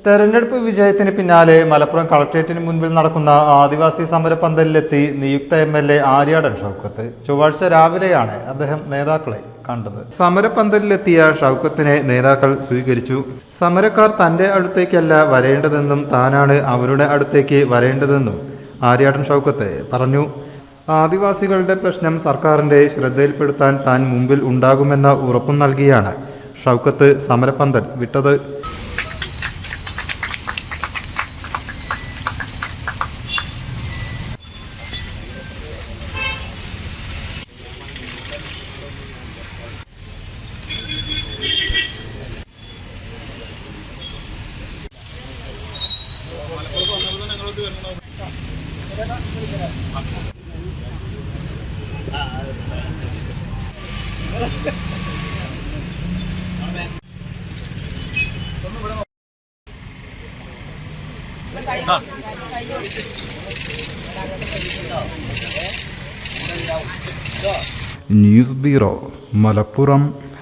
തെരഞ്ഞെടുപ്പ് വിജയത്തിന് പിന്നാലെ മലപ്പുറം കളക്ട്രേറ്റിന് മുൻപിൽ നടക്കുന്ന ആദിവാസി സമരപന്തലിലെത്തി നിയുക്ത MLA ആര്യാടൻ ഷൗക്കത്ത്. ചൊവ്വാഴ്ച രാവിലെയാണ് അദ്ദേഹം നേതാക്കളെ കണ്ടത്. സമരപന്തലിലെത്തിയ ഷൗക്കത്തിനെ നേതാക്കൾ സ്വീകരിച്ചു. സമരക്കാർ തന്റെ അടുത്തേക്കല്ല വരേണ്ടതെന്നും താനാണ് അവരുടെ അടുത്തേക്ക് വരേണ്ടതെന്നും ആര്യാടൻ ഷൗക്കത്ത് പറഞ്ഞു. ആദിവാസികളുടെ പ്രശ്നം സർക്കാരിന്റെ ശ്രദ്ധയിൽപ്പെടുത്താൻ താൻ മുമ്പിൽ ഉണ്ടാകുമെന്ന ഉറപ്പും നൽകിയാണ് ഷൗക്കത്ത് സമരപന്തൽ വിട്ടത്. News bureau, Malappuram.